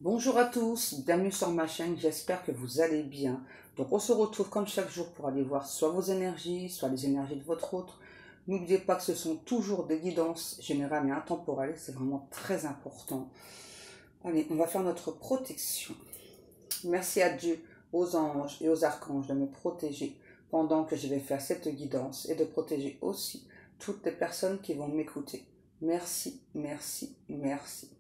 Bonjour à tous, bienvenue sur ma chaîne, j'espère que vous allez bien. Donc on se retrouve comme chaque jour pour aller voir soit vos énergies, soit les énergies de votre autre. N'oubliez pas que ce sont toujours des guidances générales et intemporelles, c'est vraiment très important. Allez, on va faire notre protection. Merci à Dieu, aux anges et aux archanges de me protéger pendant que je vais faire cette guidance et de protéger aussi toutes les personnes qui vont m'écouter. Merci, merci, merci.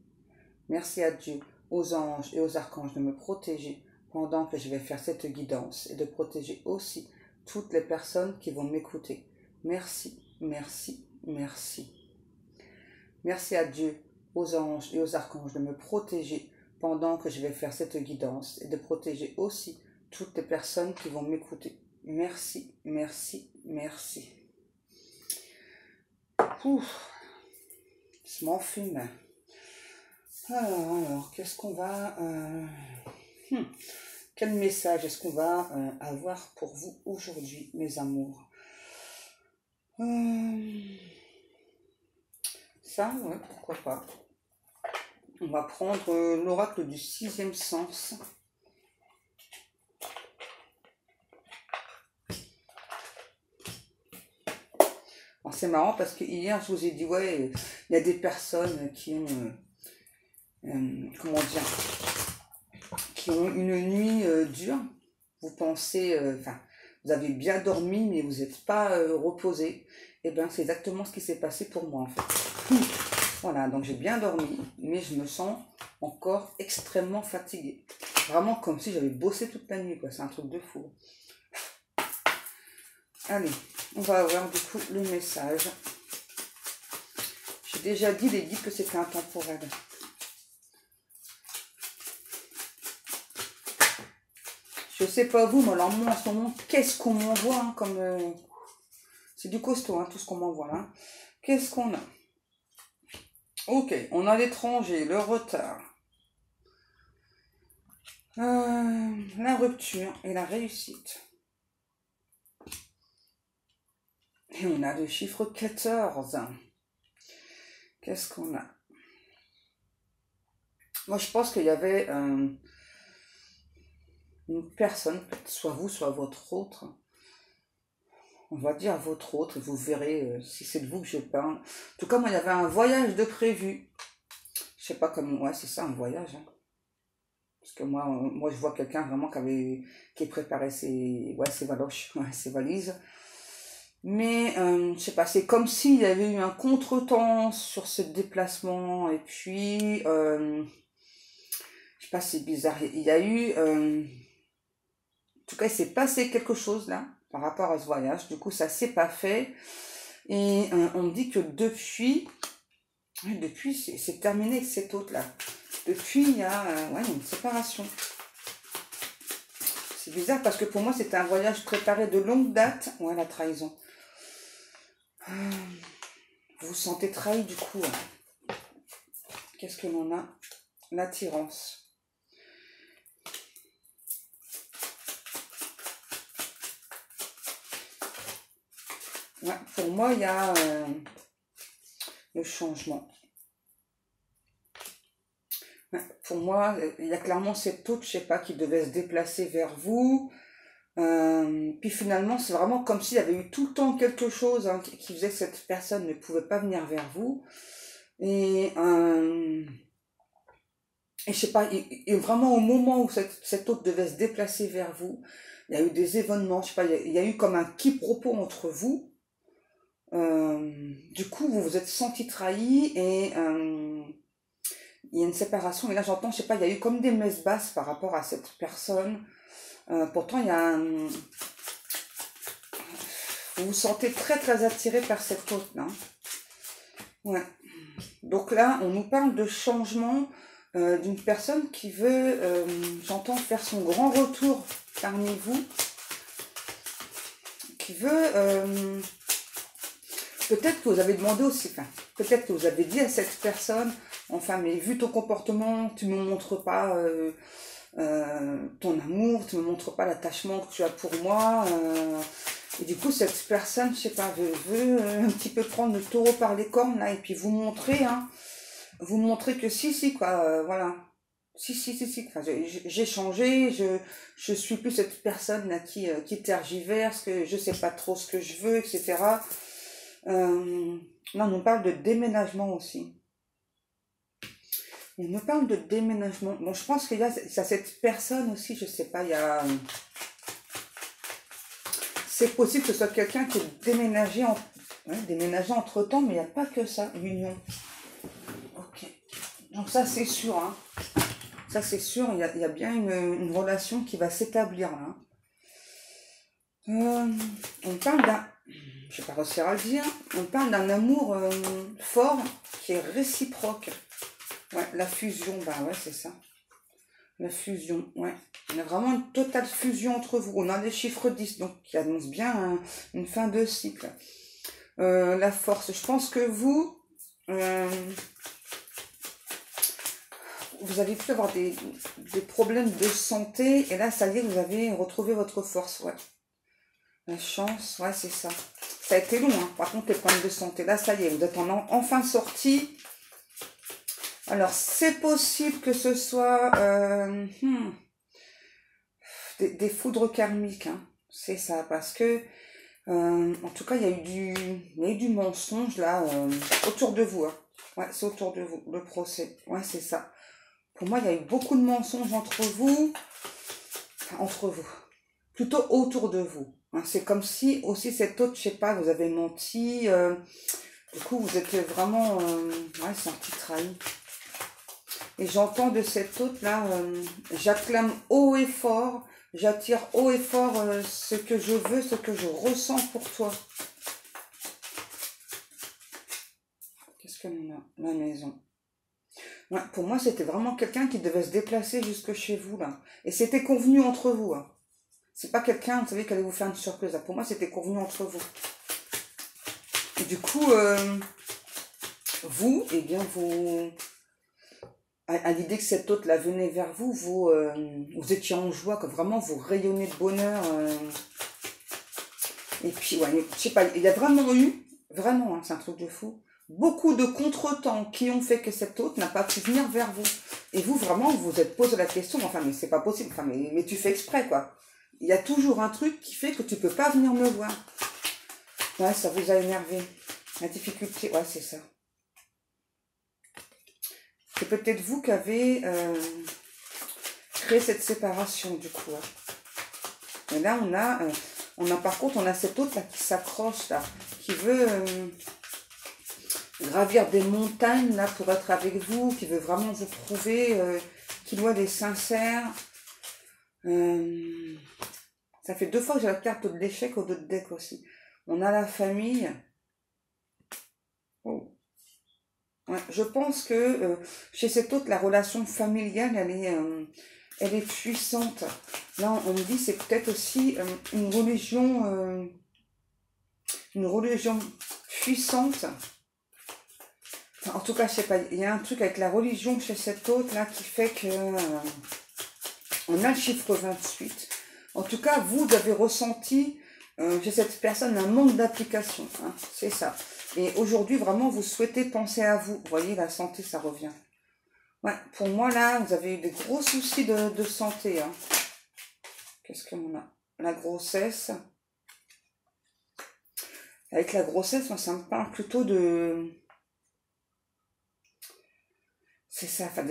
Merci à Dieu, aux anges et aux archanges de me protéger pendant que je vais faire cette guidance et de protéger aussi toutes les personnes qui vont m'écouter. Merci, merci, merci. Merci à Dieu, aux anges et aux archanges de me protéger pendant que je vais faire cette guidance et de protéger aussi toutes les personnes qui vont m'écouter. Merci, merci, merci. Ouf, je m'enfume. Alors, qu'est-ce qu'on va... Quel message est-ce qu'on va avoir pour vous aujourd'hui, mes amours? Ça, ouais, pourquoi pas. On va prendre l'oracle du sixième sens. C'est marrant parce que hier, je vous ai dit, ouais, il y a des personnes qui ont... comment dire, qui ont une nuit dure. Vous pensez, vous avez bien dormi, mais vous n'êtes pas reposé. Et bien, c'est exactement ce qui s'est passé pour moi, en fait. Voilà, donc j'ai bien dormi, mais je me sens encore extrêmement fatiguée. Vraiment comme si j'avais bossé toute la nuit, quoi. C'est un truc de fou. Allez, on va avoir du coup le message. J'ai déjà dit, les guides, que c'était intemporel. Je sais pas vous, mais alors moi en ce moment, qu'est-ce qu'on m'envoie hein, comme... c'est du costaud, hein, tout ce qu'on m'envoie là. Qu'est-ce qu'on a? Ok, on a l'étranger, le retard. La rupture et la réussite. Et on a le chiffre 14. Qu'est-ce qu'on a? Moi, je pense qu'il y avait une personne, soit vous, soit votre autre. On va dire votre autre, vous verrez si c'est de vous que je parle. En tout cas, moi, il y avait un voyage de prévu. Je sais pas comment... Ouais, c'est ça, un voyage. Hein. Parce que moi, je vois quelqu'un vraiment qui préparait ses valoches, ouais, ses valises. Mais, je sais pas, c'est comme s'il y avait eu un contretemps sur ce déplacement. Et puis, je sais pas, c'est bizarre. Il y a eu... en tout cas, il s'est passé quelque chose là, par rapport à ce voyage. Du coup, ça s'est pas fait. Et on me dit que depuis c'est terminé avec cet autre-là. Depuis, il y a une séparation. C'est bizarre parce que pour moi, c'était un voyage préparé de longue date. Ouais, la trahison. Vous vous sentez trahi du coup. Hein. Qu'est-ce que l'on a? L'attirance. Ouais, pour moi, il y a le changement. Ouais, pour moi, il y a clairement cette autre, je sais pas, qui devait se déplacer vers vous. Puis finalement, c'est vraiment comme s'il y avait eu tout le temps quelque chose hein, qui faisait que cette personne ne pouvait pas venir vers vous. Et je sais pas, et vraiment au moment où cette autre devait se déplacer vers vous, il y a eu des événements, je sais pas, il y a eu comme un quiproquo entre vous. Du coup, vous vous êtes senti trahi et il y a une séparation. Et là, j'entends, je sais pas, il y a eu comme des messes basses par rapport à cette personne. Pourtant, il y a un... Vous vous sentez très, très attiré par cette autre, là. Ouais. Donc là, on nous parle de changement d'une personne qui veut, j'entends, faire son grand retour parmi vous. Qui veut... peut-être que vous avez demandé aussi, enfin, peut-être que vous avez dit à cette personne, enfin, mais vu ton comportement, tu ne me montres pas ton amour, tu ne me montres pas l'attachement que tu as pour moi. Et du coup, cette personne, je sais pas, veut un petit peu prendre le taureau par les cornes, là, et puis vous montrer que si, quoi, voilà. Si. Enfin, j'ai changé, je suis plus cette personne là qui tergiverse, que je sais pas trop ce que je veux, etc. Là, on nous parle de déménagement aussi. On nous parle de déménagement. Bon, je pense qu'il y a cette personne aussi, je sais pas, il y a... C'est possible que ce soit quelqu'un qui est déménagé, déménagé entre-temps, mais il n'y a pas que ça, l'union. Ok. Donc ça, c'est sûr, hein. Ça, c'est sûr, il y a bien une relation qui va s'établir, là. On parle d'un... Je vais pas réussir à le dire. On parle d'un amour fort qui est réciproque. Ouais, la fusion, bah ouais, c'est ça. La fusion, ouais. Il y a vraiment une totale fusion entre vous. On a les chiffres 10, donc qui annonce bien une fin de cycle. La force, je pense que vous avez pu avoir des problèmes de santé, et là, ça y est, vous avez retrouvé votre force, ouais. La chance, ouais, c'est ça. Ça a été long, hein. Par contre, les problèmes de santé, là, ça y est, vous êtes enfin sorti. Alors, c'est possible que ce soit des foudres karmiques, hein. C'est ça, parce que, en tout cas, il y a eu du mensonge, là, autour de vous, hein. Ouais, c'est autour de vous, le procès. Ouais, c'est ça. Pour moi, il y a eu beaucoup de mensonges entre vous. Enfin, entre vous. Plutôt autour de vous. Hein. C'est comme si, aussi, cet autre, je sais pas, vous avez menti. Du coup, vous êtes vraiment... ouais, c'est un petit trahi. Et j'entends de cet autre-là, j'acclame haut et fort, j'attire haut et fort ce que je veux, ce que je ressens pour toi. Qu'est-ce que l'on a? La maison. Ouais, pour moi, c'était vraiment quelqu'un qui devait se déplacer jusque chez vous, là. Et c'était convenu entre vous, hein. C'est pas quelqu'un, vous savez, qui allait vous faire une surprise, là. Pour moi, c'était convenu entre vous. Et du coup, vous, eh bien, vous... À l'idée que cet autre là venait vers vous, vous étiez en joie, que vraiment vous rayonnez de bonheur. Et puis, ouais, je sais pas, il y a vraiment eu, vraiment, hein, c'est un truc de fou, beaucoup de contretemps qui ont fait que cet autre n'a pas pu venir vers vous. Et vous, vraiment, vous vous êtes posé la question, enfin, mais c'est pas possible, enfin, mais tu fais exprès, quoi. Il y a toujours un truc qui fait que tu peux pas venir me voir. Ouais, ça vous a énervé. La difficulté, ouais, c'est ça. C'est peut-être vous qui avez créé cette séparation, du coup. Hein. Et là, par contre, on a cet autre là qui s'accroche, là, qui veut gravir des montagnes, là, pour être avec vous, qui veut vraiment vous prouver qu'il doit être sincère. Ça fait 2 fois que j'ai la carte de l'échec au dos de deck aussi. On a la famille. Oh. Ouais, je pense que chez cet autre, la relation familiale, elle est puissante. Là, on me dit c'est peut-être aussi une religion puissante. Enfin, en tout cas, je sais pas, il y a un truc avec la religion chez cet autre là qui fait que on a le chiffre 28. En tout cas, vous avez ressenti chez cette personne un manque d'application. Hein, c'est ça. Et aujourd'hui, vraiment, vous souhaitez penser à vous. Vous voyez, la santé, ça revient. Ouais, pour moi, là, vous avez eu des gros soucis de santé. Hein. Qu'est-ce qu'on a? La grossesse. Avec la grossesse, moi, ça me parle plutôt de... C'est ça, enfin,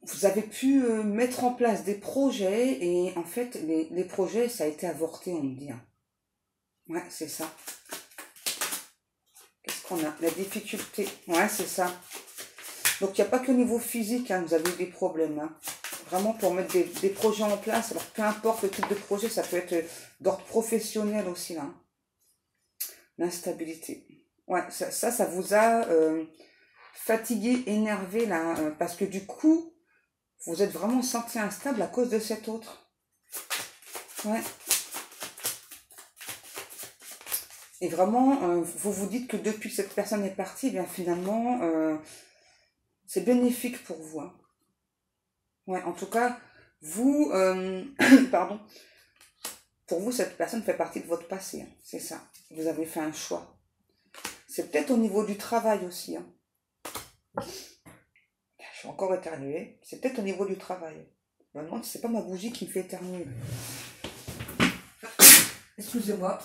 vous avez pu mettre en place des projets et en fait, les projets, ça a été avorté, on me dit. Hein. Ouais, c'est ça. Qu'est-ce qu'on a? La difficulté. Ouais, c'est ça. Donc, il n'y a pas que au niveau physique, hein, vous avez eu des problèmes. Hein. Vraiment, pour mettre des projets en place, alors peu importe le type de projet, ça peut être d'ordre professionnel aussi, là. L'instabilité. Ouais, ça vous a fatigué, énervé, là, parce que du coup, vous êtes vraiment senti instable à cause de cet autre. Ouais. Et vraiment, vous vous dites que depuis que cette personne est partie, eh bien finalement, c'est bénéfique pour vous. Hein. Ouais, en tout cas, vous, pardon, pour vous, cette personne fait partie de votre passé. Hein. C'est ça. Vous avez fait un choix. C'est peut-être au niveau du travail aussi. Hein. encore éternué. C'est peut-être au niveau du travail. Je me demande si c'est pas ma bougie qui me fait éternuer. Excusez-moi.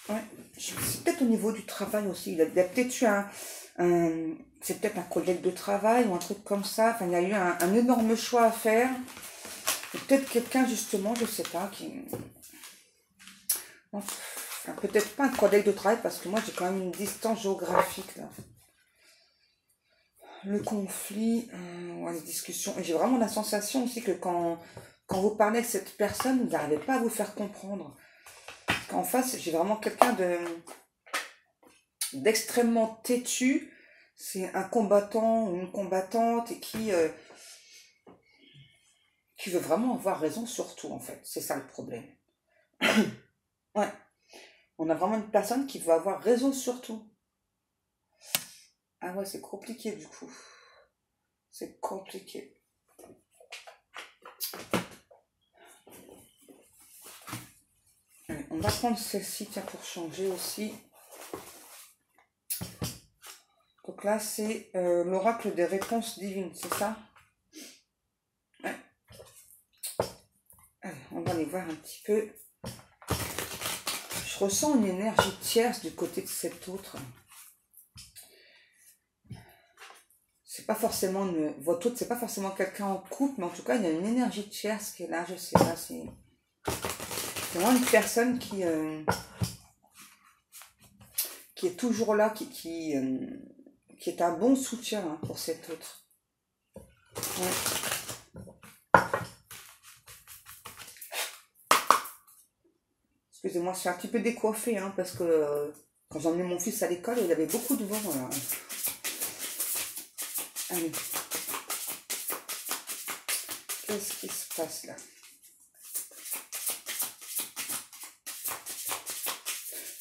Ouais, c'est peut-être au niveau du travail aussi. Il y a peut-être eu c'est peut-être un collègue de travail ou un truc comme ça. Enfin, il y a eu un énorme choix à faire. Peut-être quelqu'un, justement, je sais pas, qui... Enfin, peut-être pas un collègue de travail, parce que moi, j'ai quand même une distance géographique, là. Le conflit, ouais, les discussions. Et j'ai vraiment la sensation aussi que quand vous parlez avec cette personne, vous n'arrivez pas à vous faire comprendre. Parce qu'en face, j'ai vraiment quelqu'un d'extrêmement têtu. C'est un combattant ou une combattante et qui veut vraiment avoir raison sur tout, en fait. C'est ça le problème. Ouais. On a vraiment une personne qui veut avoir raison sur tout. Ah ouais, c'est compliqué du coup. C'est compliqué. Allez, on va prendre celle-ci, tiens, pour changer aussi. Donc là, c'est l'oracle des réponses divines, c'est ça? Ouais. Allez, on va aller voir un petit peu. Je ressens une énergie tierce du côté de cet autre. C'est pas forcément votre autre, c'est pas forcément quelqu'un en couple, mais en tout cas, il y a une énergie tierce qui est là, je sais pas, c'est vraiment une personne qui est toujours là, qui est un bon soutien, hein, pour cet autre. Ouais. Excusez-moi, je suis un petit peu décoiffée, hein, parce que quand j'ai emmené mon fils à l'école, il avait beaucoup de vent. Là. Allez. Qu'est-ce qui se passe là?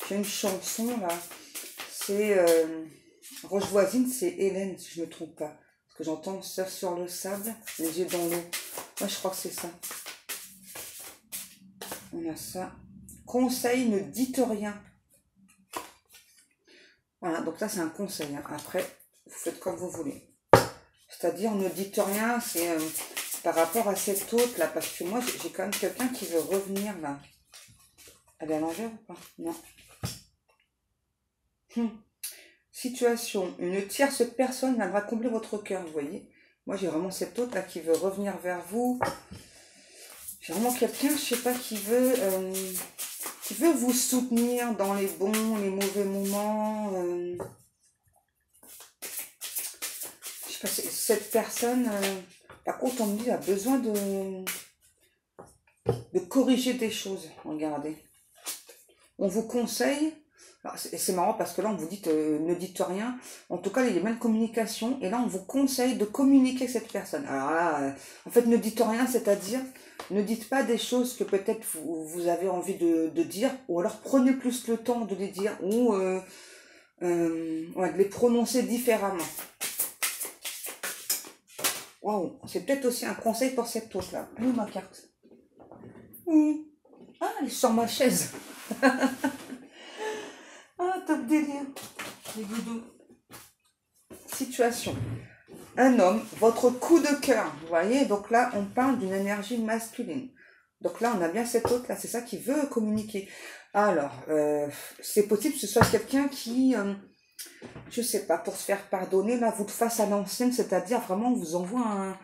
J'ai une chanson là. C'est Roche voisine, c'est Hélène, si je ne me trompe pas. Parce que j'entends surf sur le sable, les yeux dans l'eau. Moi, je crois que c'est ça. On a ça. Conseil, ne dites rien. Voilà, donc là, c'est un conseil. Hein. Après, vous faites comme vous voulez. C'est-à-dire, ne dites rien, c'est par rapport à cette autre là. Parce que moi, j'ai quand même quelqu'un qui veut revenir là. Elle est à l'envers ou pas? Non. Situation. Une tierce personne viendra combler votre cœur, vous voyez. Moi, j'ai vraiment cette autre là qui veut revenir vers vous. J'ai vraiment quelqu'un, je sais pas, qui veut vous soutenir dans les bons, les mauvais moments. Je sais pas, cette personne, par contre, on me dit, elle a besoin de corriger des choses. Regardez. On vous conseille. C'est marrant parce que là, on vous dit ne dites rien. En tout cas, il y a même communication. Et là, on vous conseille de communiquer avec cette personne. Alors là, en fait, ne dites rien, c'est-à-dire, ne dites pas des choses que peut-être vous avez envie de dire. Ou alors, prenez plus le temps de les dire. Ou ouais, de les prononcer différemment. Waouh, c'est peut-être aussi un conseil pour cette autre-là. Où est ma carte? Ah, elle est sur ma chaise. Ah, top délire. Les doudous. Situation. Un homme, votre coup de cœur. Vous voyez, donc là, on parle d'une énergie masculine. Donc là, on a bien cette autre là, c'est ça qui veut communiquer. Alors, c'est possible que ce soit quelqu'un qui, je sais pas, pour se faire pardonner, là, vous le fasse à l'ancienne, c'est-à-dire vraiment, on vous envoie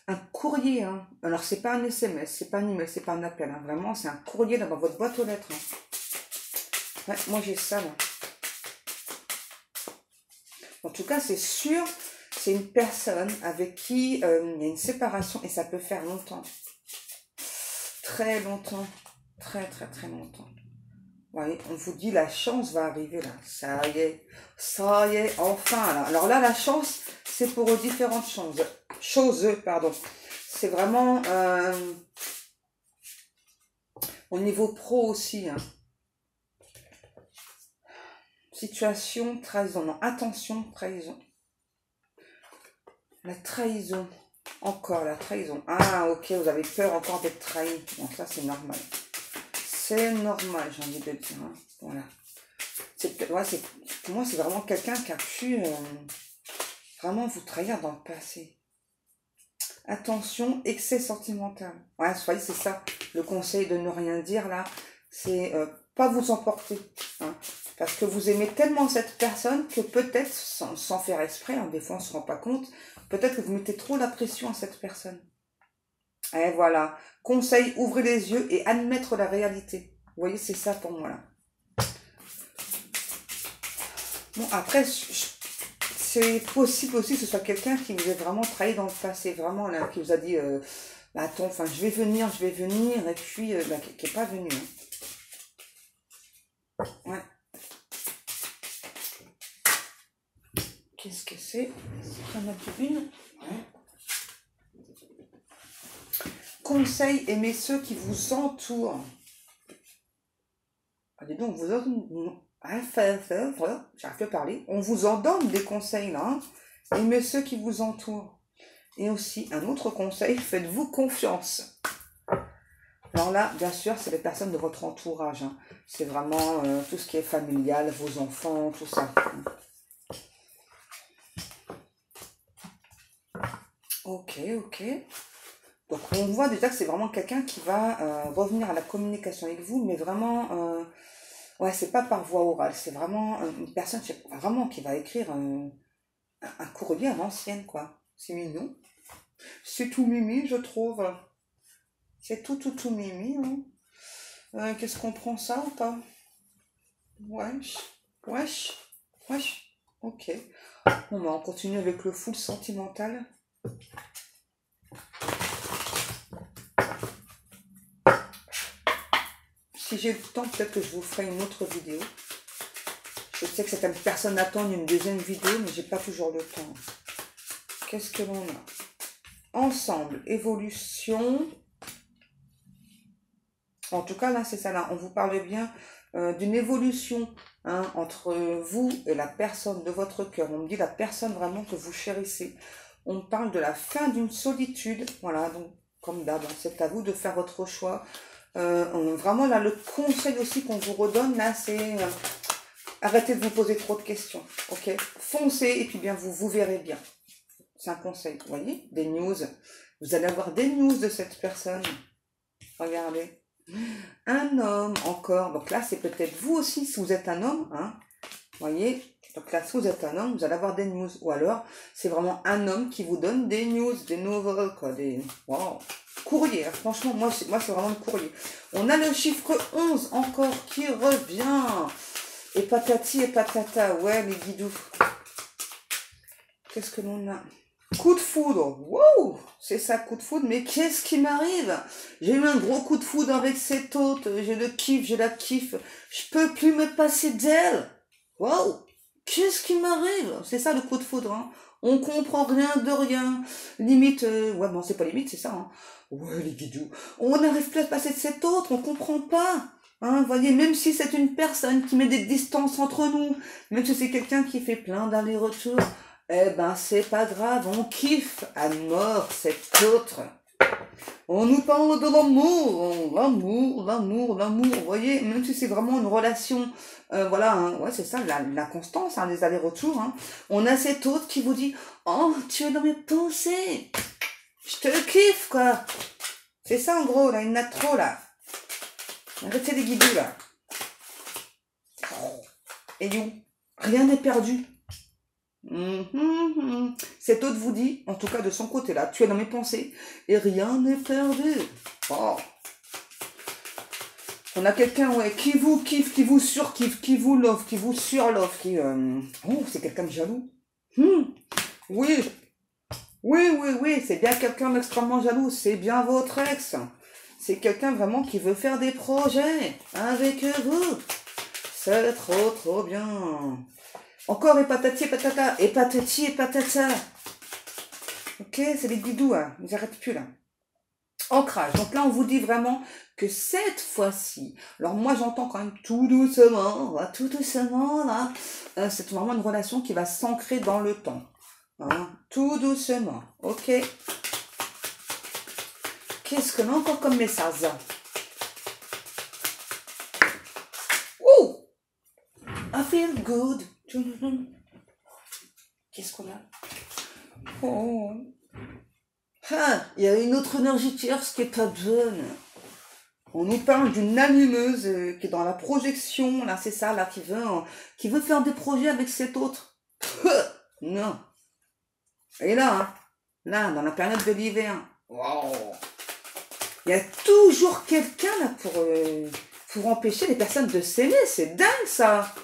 un courrier. Hein. Alors, c'est pas un SMS, c'est pas un email, c'est pas un appel. Hein. Vraiment, c'est un courrier là, dans votre boîte aux lettres. Hein. Ouais, moi j'ai ça là. En tout cas, c'est sûr, c'est une personne avec qui il y a une séparation et ça peut faire longtemps. Très longtemps. Très, très, très longtemps. Ouais, on vous dit la chance va arriver là. Ça y est, enfin là. Alors là, la chance, c'est pour différentes choses, pardon. C'est vraiment au niveau pro aussi. Hein. Situation, trahison. Non, attention, trahison. La trahison. Encore la trahison. Ah, ok, vous avez peur encore d'être trahi. Bon, ça, c'est normal. C'est normal, j'ai envie de dire. Hein. Voilà. Ouais, pour moi, c'est vraiment quelqu'un qui a pu vraiment vous trahir dans le passé. Attention, excès sentimental. Ouais, voyez, c'est ça. Le conseil de ne rien dire, là, c'est pas vous emporter. Hein, parce que vous aimez tellement cette personne que peut-être, sans faire exprès, hein, des fois on ne se rend pas compte, peut-être que vous mettez trop la pression à cette personne. Et voilà. Conseil, ouvrez les yeux et admettre la réalité. Vous voyez, c'est ça pour moi, là. Bon, après, c'est possible aussi que ce soit quelqu'un qui vous ait vraiment trahi dans le passé, vraiment, là, qui vous a dit, bah, attends, enfin, je vais venir, et puis, bah, qui n'est pas venu. Hein. Ouais. Qu'est-ce que c'est? On a plus une. Ouais. Conseil, aimez ceux qui vous entourent. Allez donc, vous j'arrive plus à parler. On vous en donne des conseils, là. Hein. Aimez ceux qui vous entourent. Et aussi, un autre conseil, faites-vous confiance. Alors là, bien sûr, c'est les personnes de votre entourage. Hein. C'est vraiment tout ce qui est familial, vos enfants, tout ça. Ok, ok. Donc, on voit déjà que c'est vraiment quelqu'un qui va revenir à la communication avec vous, mais vraiment, ouais, c'est pas par voie orale, c'est vraiment une personne vraiment qui va écrire un courrier à l'ancienne, quoi. C'est mignon. C'est tout mimi, je trouve. C'est tout mimi. Hein. Qu'est-ce qu'on prend ça ou pas? Wesh, wesh, wesh. Ok. Bon, bah, on continue avec le full sentimental. Si j'ai le temps, peut-être que je vous ferai une autre vidéo. Je sais que certaines personnes attendent une deuxième vidéo, mais j'ai pas toujours le temps. Qu'est-ce que l'on a? Ensemble, évolution. En tout cas, là, c'est ça. Là, on vous parle bien d'une évolution hein, entre vous et la personne de votre cœur. On me dit la personne vraiment que vous chérissez. On parle de la fin d'une solitude. Voilà, donc comme d'hab, c'est à vous de faire votre choix. Vraiment, là, le conseil aussi qu'on vous redonne, là, c'est arrêtez de vous poser trop de questions. Ok? Foncez et puis bien, vous verrez bien. C'est un conseil, vous voyez? Des news. Vous allez avoir des news de cette personne. Regardez. Un homme encore. Donc là, c'est peut-être vous aussi, si vous êtes un homme. Hein. Vous voyez? Donc là, si vous êtes un homme, vous allez avoir des news. Ou alors, c'est vraiment un homme qui vous donne des news, des nouvelles, quoi. Des... Wow. Courrier. Hein. Franchement, moi, c'est vraiment le courrier. On a le chiffre 11 encore qui revient. Et patati et patata. Ouais, les guidous. Qu'est-ce que l'on a? Coup de foudre, wow, c'est ça, coup de foudre, mais qu'est-ce qui m'arrive? J'ai eu un gros coup de foudre avec cette hôte, j'ai le kiff, j'ai la kiff, je peux plus me passer d'elle. Wow, qu'est-ce qui m'arrive? C'est ça le coup de foudre, hein. On comprend rien de rien. Limite, ouais, bon, c'est pas limite, c'est ça, hein. Ouais, les guidous, on n'arrive plus à se passer de cette autre, on comprend pas. Hein, voyez, même si c'est une personne qui met des distances entre nous, même si c'est quelqu'un qui fait plein d'allers-retours, eh ben, c'est pas grave, on kiffe à mort cet autre. On nous parle de l'amour, vous voyez, même si c'est vraiment une relation, voilà, hein, ouais, c'est ça, la constance, hein, les allers-retours, hein. On a cet autre qui vous dit, oh, tu es dans mes pensées, je te kiffe, quoi. C'est ça, en gros, là, il y en a trop, là. Arrêtez les guidous, là. Et you, rien n'est perdu. Cet autre vous dit, en tout cas de son côté là, tu es dans mes pensées et rien n'est perdu. Oh. On a quelqu'un ouais, qui vous kiffe, qui vous surkiffe, qui vous love, qui vous surlove, qui... Oh, c'est quelqu'un de jaloux. Oui, c'est bien quelqu'un d'extrêmement jaloux, c'est bien votre ex. C'est quelqu'un vraiment qui veut faire des projets avec vous. C'est trop bien. Encore et patati et patata, et patati et patata. Ok, c'est les guidous, hein. Ils n'arrêtent plus là. Ancrage. Donc là, on vous dit vraiment que cette fois-ci, alors moi j'entends quand même tout doucement là, c'est vraiment une relation qui va s'ancrer dans le temps. Hein, tout doucement, ok. Qu'est-ce qu'on a encore comme message? Oh! I feel good. Qu'est-ce qu'on a? Oh. Ah, il y a une autre énergie tierce qui est pas bonne. On nous parle d'une animeuse qui est dans la projection, là, c'est ça, là, qui veut faire des projets avec cet autre. Non. Et là, hein, là, dans la période de l'hiver, wow. Il y a toujours quelqu'un là pour empêcher les personnes de s'aimer. C'est dingue, ça.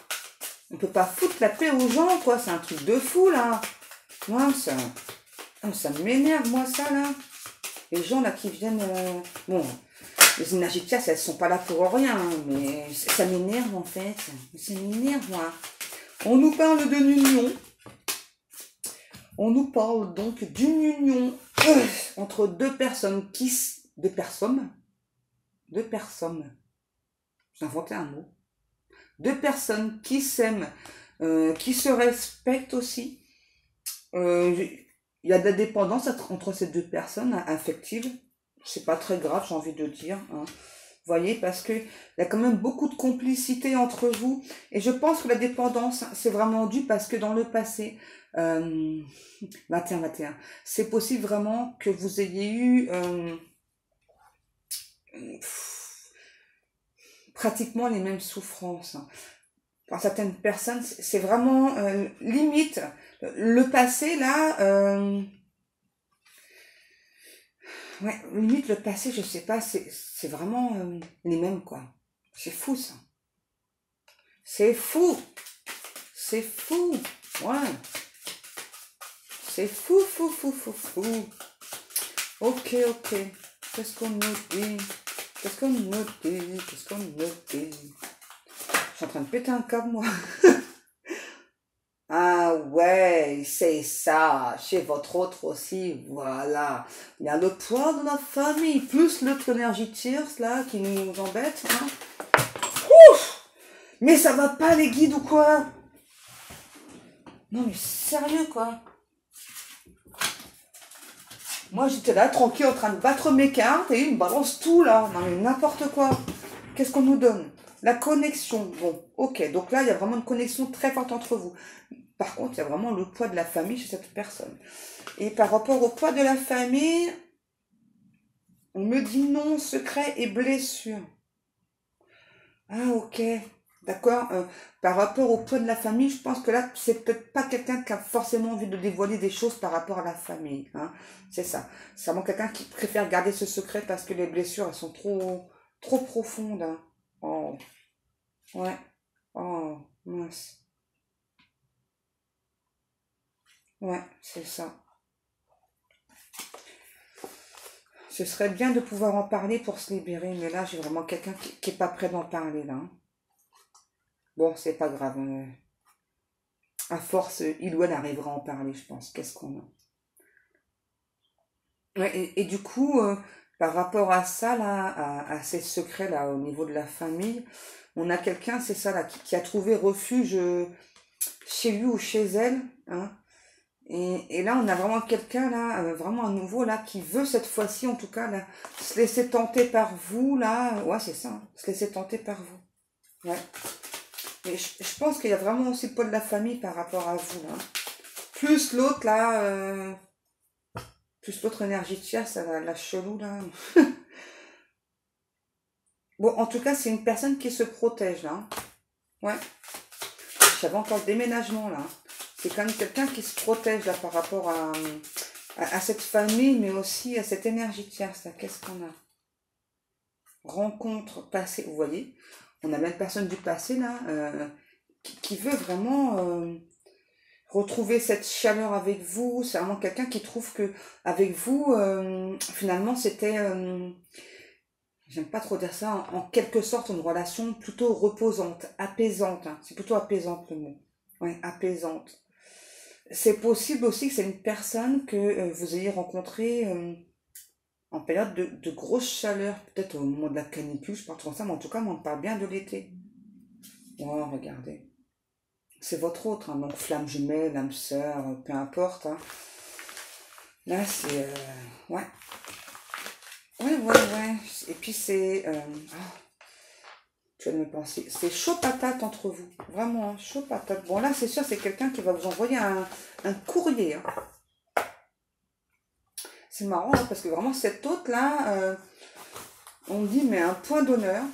On peut pas foutre la paix aux gens, quoi. C'est un truc de fou, là. Moi, ça m'énerve, moi, ça, là. Les gens, là, qui viennent... Bon, les énergies de chasse, elles sont pas là pour rien, hein, mais ça m'énerve, en fait. Ça m'énerve, moi. On nous parle d'une union. On nous parle donc d'une union entre deux personnes Deux personnes. J'ai inventé un mot. Deux personnes qui s'aiment, qui se respectent aussi. Il y a de la dépendance entre ces deux personnes affectives. C'est pas très grave, j'ai envie de dire. Hein. Vous voyez, parce que il y a quand même beaucoup de complicité entre vous. Et je pense que la dépendance, c'est vraiment dû parce que dans le passé, 21, c'est possible vraiment que vous ayez eu pratiquement les mêmes souffrances. Pour certaines personnes, c'est vraiment limite. Le passé, là, ouais, limite le passé, je sais pas, c'est vraiment les mêmes, quoi. C'est fou, ça. C'est fou. C'est fou. Ouais. C'est fou. Ok. Qu'est-ce qu'on nous dit? Je suis en train de péter un câble, moi. Ah ouais, c'est ça. Chez votre autre aussi, voilà. Il y a le poids de la famille, plus l'autre énergie tierce, là, qui nous embête. Hein. Ouf! Mais ça va pas, les guides, ou quoi? Non, mais sérieux, quoi. Moi, j'étais là, tranquille, en train de battre mes cartes, et il me balance tout, là. Non, mais n'importe quoi. Qu'est-ce qu'on nous donne? La connexion. Bon, ok. Donc là, il y a vraiment une connexion très forte entre vous. Par contre, il y a vraiment le poids de la famille chez cette personne. Et par rapport au poids de la famille, on me dit non, secret et blessure. Ah, ok. D'accord. Par rapport au poids de la famille, je pense que là, c'est peut-être pas quelqu'un qui a forcément envie de dévoiler des choses par rapport à la famille. Hein. C'est ça. C'est vraiment quelqu'un qui préfère garder ce secret parce que les blessures, elles sont trop profondes. Hein. Oh. Ouais. Oh, mince. Ouais, c'est ça. Ce serait bien de pouvoir en parler pour se libérer, mais là, j'ai vraiment quelqu'un qui est pas prêt d'en parler, là. Hein. Bon, c'est pas grave. À force, il ou elle arrivera à en parler, je pense. Qu'est-ce qu'on a? Ouais, et du coup, par rapport à ça, là, à ces secrets, là, au niveau de la famille, on a quelqu'un, c'est ça, là, qui a trouvé refuge chez lui ou chez elle, hein. Et là, on a vraiment quelqu'un, là, vraiment un nouveau, là, qui veut cette fois-ci, en tout cas, là, se laisser tenter par vous, là. Ouais, c'est ça, hein, se laisser tenter par vous. Ouais. Et je pense qu'il y a vraiment aussi le poids de la famille par rapport à vous, là. Plus l'autre, là, plus l'autre énergie tierce, la chelou, là. Bon, en tout cas, c'est une personne qui se protège, là. Hein. Ouais. J'avais encore le déménagement, là. C'est quand même quelqu'un qui se protège, là, par rapport à cette famille, mais aussi à cette énergie tierce, là. Qu'est-ce qu'on a? Rencontre passée, vous voyez? On a même une personne du passé, là, qui veut vraiment retrouver cette chaleur avec vous. C'est vraiment quelqu'un qui trouve que avec vous, finalement, c'était... j'aime pas trop dire ça, en quelque sorte, une relation plutôt reposante, apaisante. Hein. C'est plutôt apaisante le mot. Ouais, apaisante. C'est possible aussi que c'est une personne que vous ayez rencontrée en période de grosse chaleur, peut-être au moment de la canicule, je pense comme ça, mais en tout cas, on parle bien de l'été. Oh, regardez. C'est votre autre, hein, donc flamme jumelle, âme sœur, peu importe. Hein. Là, c'est... ouais. Ouais, ouais, ouais. Et puis c'est... tu vas me penser. C'est chaud patate entre vous. Vraiment, hein, chaud patate. Bon, là, c'est sûr, c'est quelqu'un qui va vous envoyer un courrier, hein. C'est marrant, hein, parce que vraiment, cet hôte-là, on me dit, mais un point d'honneur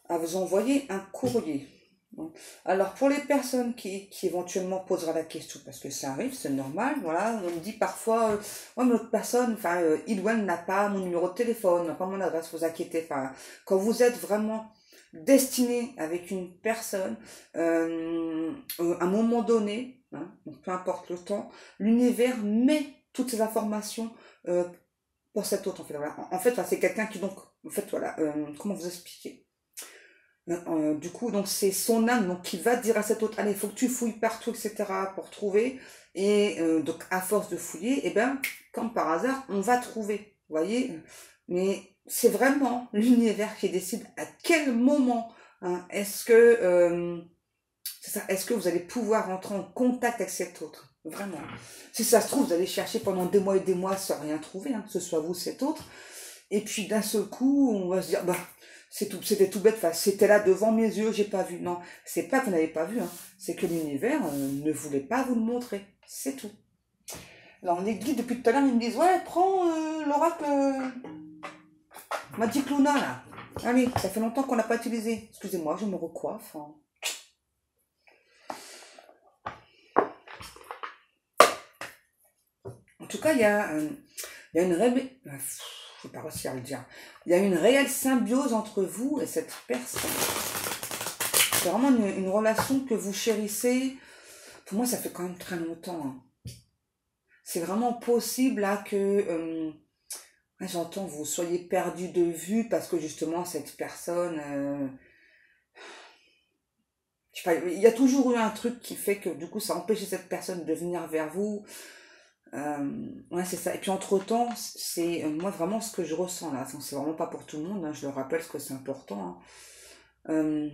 à vous envoyer un courrier. Bon. Alors, pour les personnes qui éventuellement posera la question, parce que ça arrive, c'est normal, voilà, on me dit parfois, ouais, mais l'autre personne, enfin, il ou elle n'a pas mon numéro de téléphone, n'a pas mon adresse, vous inquiétez, enfin, quand vous êtes vraiment destiné avec une personne, à un moment donné, hein, donc peu importe le temps, l'univers met toutes ces informations pour cet autre, en fait, voilà. En fait, enfin, c'est quelqu'un qui, donc, en fait, voilà, comment vous expliquer? Du coup, donc c'est son âme donc, qui va dire à cet autre, allez, il faut que tu fouilles partout, etc. pour trouver. Et donc, à force de fouiller, et ben, comme par hasard, on va trouver. Vous voyez? Mais c'est vraiment l'univers qui décide à quel moment, hein, c'est ça, est-ce que vous allez pouvoir entrer en contact avec cet autre? Vraiment. Si ça se trouve, vous allez chercher pendant des mois et des mois sans rien trouver, hein, que ce soit vous, cet autre. Et puis d'un seul coup, on va se dire, bah, c'était tout bête, enfin, c'était là devant mes yeux, j'ai pas vu. Non, c'est pas que vous n'avez pas vu, hein, c'est que l'univers ne voulait pas vous le montrer. C'est tout. Alors les guides, depuis tout à l'heure, ils me disent, ouais, prends l'oracle Magic Luna, là. Allez, ça fait longtemps qu'on l'a pas utilisé. Excusez-moi, je me recoiffe, hein. En tout cas, il y a une je vais pas réussir à le dire. Il y a une réelle symbiose entre vous et cette personne. C'est vraiment une relation que vous chérissez. Pour moi, ça fait quand même très longtemps, hein. C'est vraiment possible là que, j'entends, vous soyez perdu de vue parce que justement, cette personne, je sais pas, il y a toujours eu un truc qui fait que du coup, ça empêchait cette personne de venir vers vous. Ouais, c'est ça. Et puis entre-temps, c'est moi vraiment ce que je ressens là. Enfin, c'est vraiment pas pour tout le monde, hein, je le rappelle parce que c'est important, hein. Euh,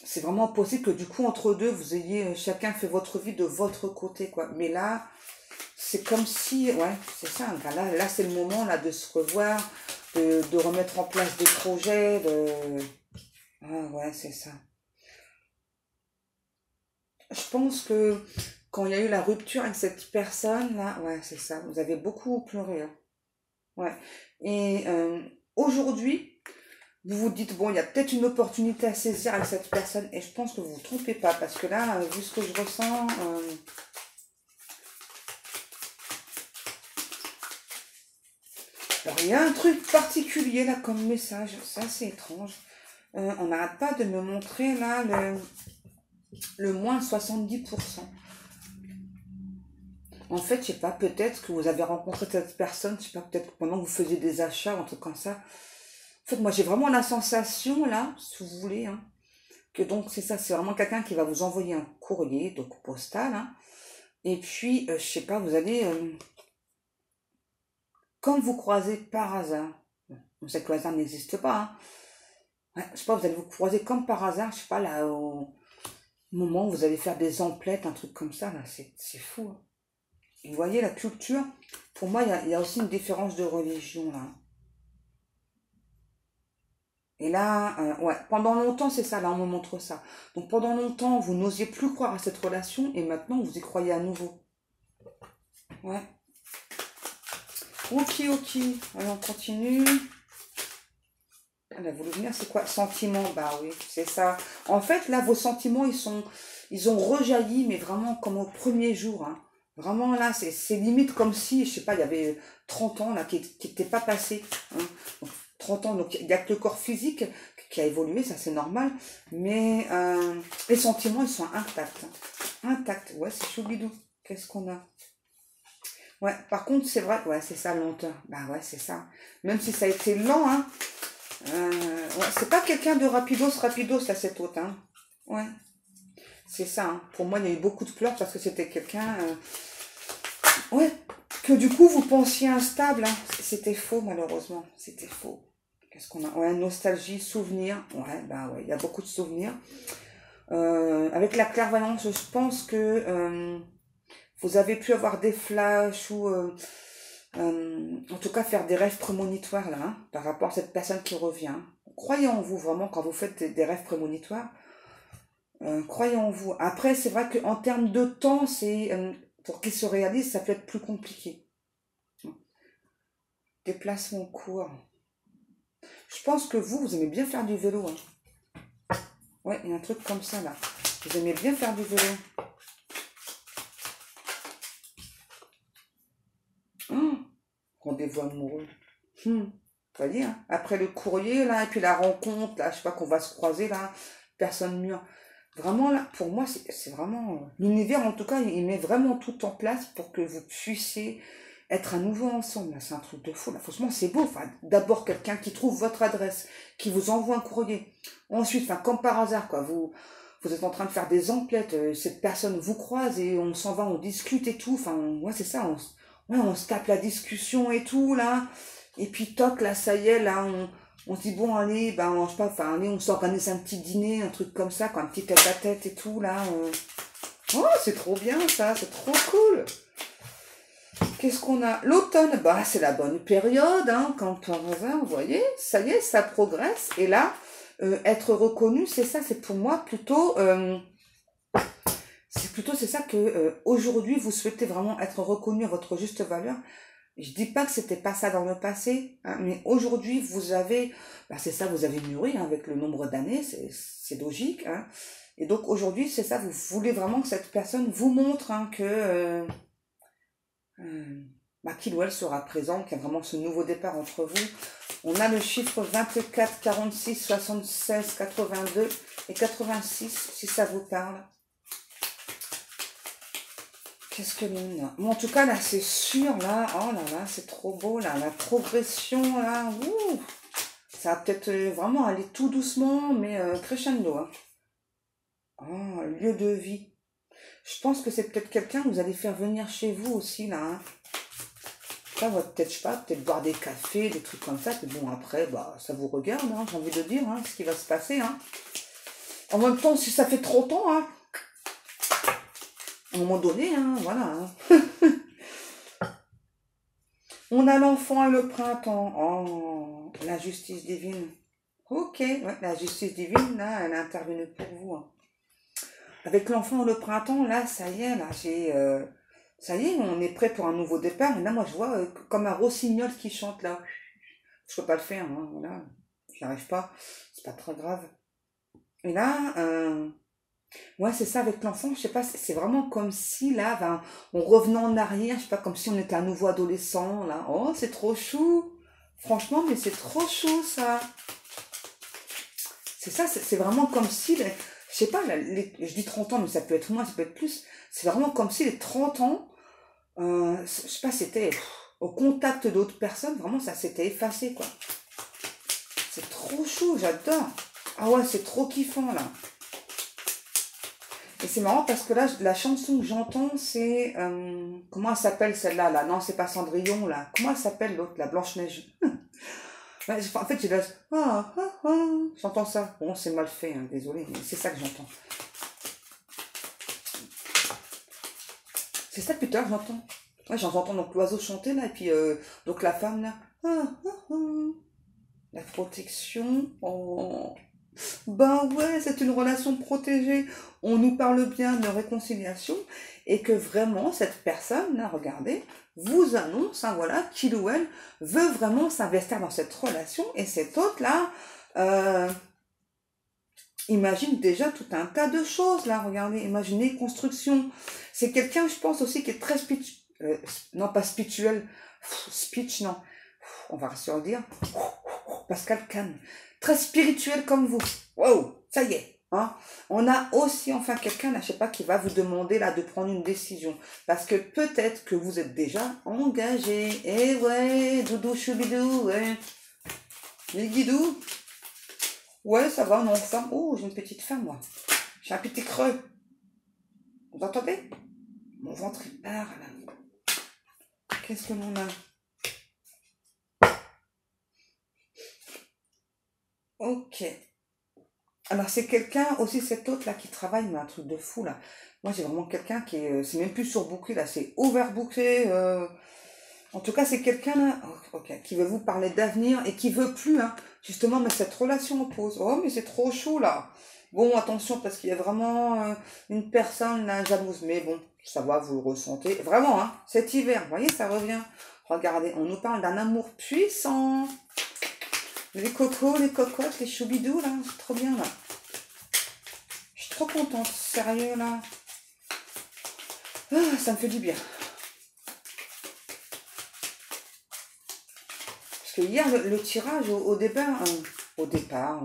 c'est vraiment possible que du coup, entre deux, vous ayez chacun fait votre vie de votre côté, quoi. Mais là, c'est comme si, ouais, c'est ça. Enfin, là c'est le moment là de se revoir, de remettre en place des projets, ah ouais, c'est ça. Je pense que quand il y a eu la rupture avec cette personne là, ouais, c'est ça. Vous avez beaucoup pleuré, hein. Ouais. Et aujourd'hui, vous vous dites, bon, il y a peut-être une opportunité à saisir avec cette personne, et je pense que vous vous trompez pas, parce que là, vu ce que je ressens, alors il y a un truc particulier là comme message, c'est assez étrange. On n'arrête pas de me montrer là le moins 70%. En fait, je sais pas, peut-être que vous avez rencontré cette personne, je sais pas, peut-être pendant que vous faisiez des achats, un truc comme ça. En fait, moi, j'ai vraiment la sensation, là, si vous voulez, hein, que donc, c'est ça, c'est vraiment quelqu'un qui va vous envoyer un courrier, donc postal, hein, et puis, je sais pas, vous allez, quand vous croisez par hasard, on sait que le hasard n'existe pas, hein, ouais, je sais pas, vous allez vous croiser comme par hasard, je sais pas, là, au moment où vous allez faire des emplettes, un truc comme ça, là, c'est fou, hein. Vous voyez, la culture, pour moi, il y a aussi une différence de religion, là. Et là, ouais, pendant longtemps, c'est ça, là, on me montre ça. Donc pendant longtemps, vous n'osiez plus croire à cette relation, et maintenant, vous y croyez à nouveau. Ouais. Ok, ok. Allez, on continue. Elle a voulu venir, c'est quoi? Sentiments, bah oui, c'est ça. En fait, là, vos sentiments, ils ont rejailli, mais vraiment comme au premier jour, hein. Vraiment, là, c'est limite comme si, je sais pas, il y avait 30 ans, là, qui n'étaient pas passés, hein. Donc, 30 ans, donc il n'y a que le corps physique qui a évolué, ça c'est normal, mais les sentiments, ils sont intacts, hein. Intacts, ouais, c'est choubidou. Qu'est-ce qu'on a? Ouais, par contre, c'est vrai, ouais, c'est ça, lenteur. Bah ouais, c'est ça. Même si ça a été lent, hein, ouais, c'est pas quelqu'un de rapidos, là, cet autre, hein. Ouais, c'est ça, hein. Pour moi, il y a eu beaucoup de pleurs parce que c'était quelqu'un, ouais, que du coup, vous pensiez instable, hein. C'était faux, malheureusement. C'était faux. Qu'est-ce qu'on a? Ouais, nostalgie, souvenir. Ouais, bah ouais, il y a beaucoup de souvenirs. Avec la clairvoyance, je pense que vous avez pu avoir des flashs ou En tout cas, faire des rêves prémonitoires, là, hein, par rapport à cette personne qui revient. Croyez en vous, vraiment, quand vous faites des rêves prémonitoires. Croyez en vous. Après, c'est vrai qu'en termes de temps, pour qu'ils se réalisent, ça peut être plus compliqué. Déplacement court. Je pense que vous aimez bien faire du vélo. Hein. Ouais, il y a un truc comme ça, là. Vous aimez bien faire du vélo. Rendez-vous amoureux. Vous voyez, hein, après le courrier, là, et puis la rencontre, là, je sais pas, qu'on va se croiser, là, personne mûre. Vraiment, là, pour moi, c'est vraiment... l'univers, en tout cas, il met vraiment tout en place pour que vous puissiez être à nouveau ensemble. Là, c'est un truc de fou. Là, franchement, c'est beau. Enfin, d'abord, quelqu'un qui trouve votre adresse, qui vous envoie un courrier. Ensuite, enfin, comme par hasard, quoi, vous êtes en train de faire des emplettes, cette personne vous croise et on s'en va, on discute et tout. Enfin, ouais, c'est ça, on se tape la discussion et tout, là. Et puis, toc, là, ça y est, là, on se dit, bon, allez, ben, je sais pas, enfin, allez, on s'organise un petit dîner, un truc comme ça, quoi, un petit tête-à-tête et tout, là. Oh, c'est trop bien, ça, c'est trop cool. Qu'est-ce qu'on a? L'automne, bah, c'est la bonne période, hein, quand par hasard, vous voyez, ça y est, ça progresse. Et là, être reconnu, c'est ça, c'est pour moi plutôt... c'est ça que aujourd'hui vous souhaitez vraiment être reconnu à votre juste valeur. Je dis pas que c'était pas ça dans le passé, hein, mais aujourd'hui vous avez, bah c'est ça, vous avez mûri hein, avec le nombre d'années, c'est logique. Hein. Et donc aujourd'hui c'est ça, vous voulez vraiment que cette personne vous montre hein, que bah, qu'il ou elle sera présent, qu'il y a vraiment ce nouveau départ entre vous. On a le chiffre 24, 46, 76, 82 et 86 si ça vous parle. Qu'est-ce que l'on a? Bon, en tout cas, là, c'est sûr, là. Oh là là, c'est trop beau, là. La progression, là. Ouh, ça va peut-être vraiment aller tout doucement, mais crescendo. Hein. Oh, lieu de vie. Je pense que c'est peut-être quelqu'un que vous allez faire venir chez vous aussi, là. Hein. Ça va peut-être, je sais pas, peut-être boire des cafés, des trucs comme ça. Mais bon, après, bah, ça vous regarde, hein, j'ai envie de dire, hein, ce qui va se passer. Hein. En même temps, si ça fait trop temps, hein, à un moment donné, hein, voilà. Hein. On a l'enfant et le printemps. Oh, la justice divine. Ok, ouais, la justice divine, là, elle est intervenue pour vous. Hein. Avec l'enfant et le printemps, là, ça y est, là, ça y est, on est prêt pour un nouveau départ. Et là, moi, je vois comme un rossignol qui chante, là. Je peux pas le faire, hein, voilà. J'y arrive pas. C'est pas très grave. Et là, ouais, c'est ça avec l'enfant, je sais pas, c'est vraiment comme si là, ben, on revenait en arrière, je sais pas, comme si on était un nouveau adolescent, là. Oh, c'est trop chou! Franchement, mais c'est trop chou, ça! C'est ça, c'est vraiment comme si, je sais pas, je dis 30 ans, mais ça peut être moins, ça peut être plus. C'est vraiment comme si les 30 ans, je sais pas, c'était au contact d'autres personnes, vraiment, ça s'était effacé, quoi. C'est trop chou, j'adore! Ah ouais, c'est trop kiffant, là. Et c'est marrant parce que là, la chanson que j'entends, c'est... comment elle s'appelle celle-là là? Non, c'est pas Cendrillon, là. Comment elle s'appelle l'autre, la Blanche-Neige? Ouais, en fait, j'ai la... Ah, ah, ah. J'entends ça. Bon, c'est mal fait, hein, désolé, mais c'est ça que j'entends. C'est ça depuis tout à l'heure que j'entends. Ouais, j'entends donc l'oiseau chanter, là, et puis donc la femme, là. Ah, ah, ah. La protection. Oh. Ben ouais, c'est une relation protégée. On nous parle bien de réconciliation et que vraiment cette personne, là, regardez, vous annonce, hein, voilà, qu'il ou elle veut vraiment s'investir dans cette relation et cet autre-là imagine déjà tout un tas de choses, là, regardez, imaginez construction. C'est quelqu'un, je pense aussi, qui est très non pas spirituel, speech, non, on va se le dire, Pascal Kahn, très spirituel comme vous. Wow, ça y est. Hein. On a aussi enfin quelqu'un, là, je sais pas, qui va vous demander là de prendre une décision. Parce que peut-être que vous êtes déjà engagé. Eh ouais, doudou choubidou, ouais. Les guidous. Ouais, ça va, non, femme. Oh, j'ai une petite femme, moi. J'ai un petit creux. Vous entendez? Mon ventre, il part, là. Qu'est-ce que l'on a? Ok. Alors c'est quelqu'un aussi cet autre là qui travaille mais un truc de fou là. Moi j'ai vraiment quelqu'un qui est c'est même plus surbooké là, c'est overbooké En tout cas, c'est quelqu'un là, ok, qui veut vous parler d'avenir et qui veut plus, hein, justement, mais cette relation oppose. Oh, mais c'est trop chaud là. Bon, attention, parce qu'il y a vraiment une personne là jalouse. Mais bon, ça va, vous le ressentez. Vraiment, hein, cet hiver, vous voyez, ça revient. Regardez, on nous parle d'un amour puissant. Les cocos, les cocottes, les choubidous, là, c'est trop bien, là. Je suis trop contente, sérieux, là. Ah, ça me fait du bien. Parce que hier, le tirage au départ, au départ,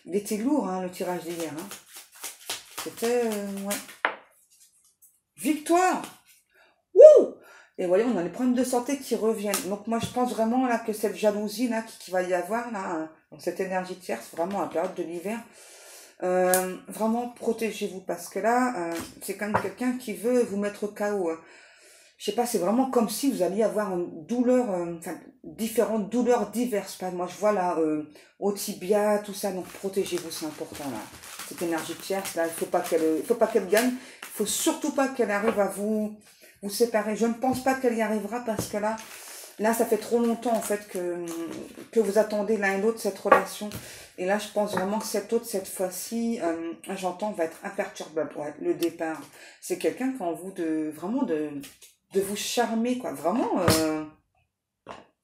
il était lourd, hein, le tirage d'hier. Hein. C'était, ouais. Victoire! Wouh! Et voyons, on a les problèmes de santé qui reviennent. Donc moi, je pense vraiment là que cette jalousie là qui va y avoir là, donc cette énergie tierce, vraiment à la période de l'hiver, vraiment protégez-vous parce que là, c'est quand même quelqu'un qui veut vous mettre KO. Hein. Je sais pas, c'est vraiment comme si vous alliez avoir une douleur, enfin différentes douleurs diverses. Pas, moi, je vois là au tibia, tout ça. Donc protégez-vous, c'est important là. Cette énergie tierce là, il faut pas qu'elle gagne. Il faut surtout pas qu'elle arrive à vous séparer. Je ne pense pas qu'elle y arrivera parce que là, ça fait trop longtemps en fait que vous attendez l'un et l'autre cette relation. Et là, je pense vraiment que cette autre, cette fois-ci, j'entends, va être imperturbable. Ouais, le départ, c'est quelqu'un qui a envie vraiment de vous charmer, quoi. Vraiment,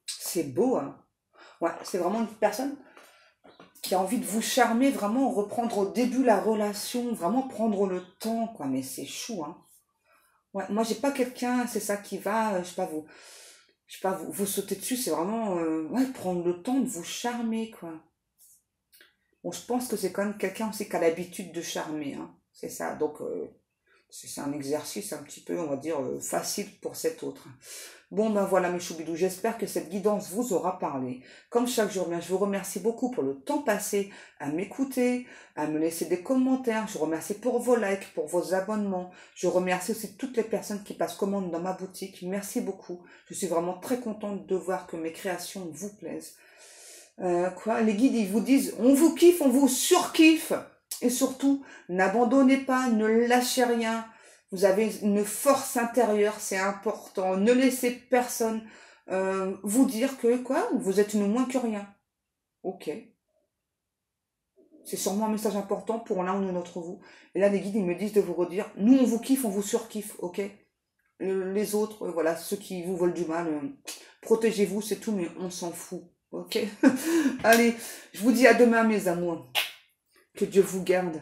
c'est beau, hein. Ouais, c'est vraiment une personne qui a envie de vous charmer, vraiment reprendre au début la relation, vraiment prendre le temps, quoi. Mais c'est chou, hein. Ouais, moi, j'ai pas quelqu'un, c'est ça qui va, je sais pas, vous sauter dessus, c'est vraiment, ouais, prendre le temps de vous charmer, quoi. Bon, je pense que c'est quand même quelqu'un aussi qui a l'habitude de charmer, hein. C'est ça, donc, c'est un exercice un petit peu, on va dire, facile pour cet autre. Bon, ben voilà mes choubidous, j'espère que cette guidance vous aura parlé. Comme chaque jour, bien, je vous remercie beaucoup pour le temps passé à m'écouter, à me laisser des commentaires. Je vous remercie pour vos likes, pour vos abonnements. Je remercie aussi toutes les personnes qui passent commande dans ma boutique. Merci beaucoup. Je suis vraiment très contente de voir que mes créations vous plaisent. Les guides, ils vous disent, on vous kiffe, on vous surkiffe. Et surtout, n'abandonnez pas, ne lâchez rien. Vous avez une force intérieure, c'est important. Ne laissez personne vous dire que, vous êtes une moins que rien. Ok. C'est sûrement un message important pour l'un ou l'autre vous. Et là, les guides, ils me disent de vous redire, nous, on vous kiffe, on vous surkiffe, ok. Les autres, voilà, ceux qui vous veulent du mal, protégez-vous, c'est tout, mais on s'en fout, ok. Allez, je vous dis à demain, mes amours. Que Dieu vous garde.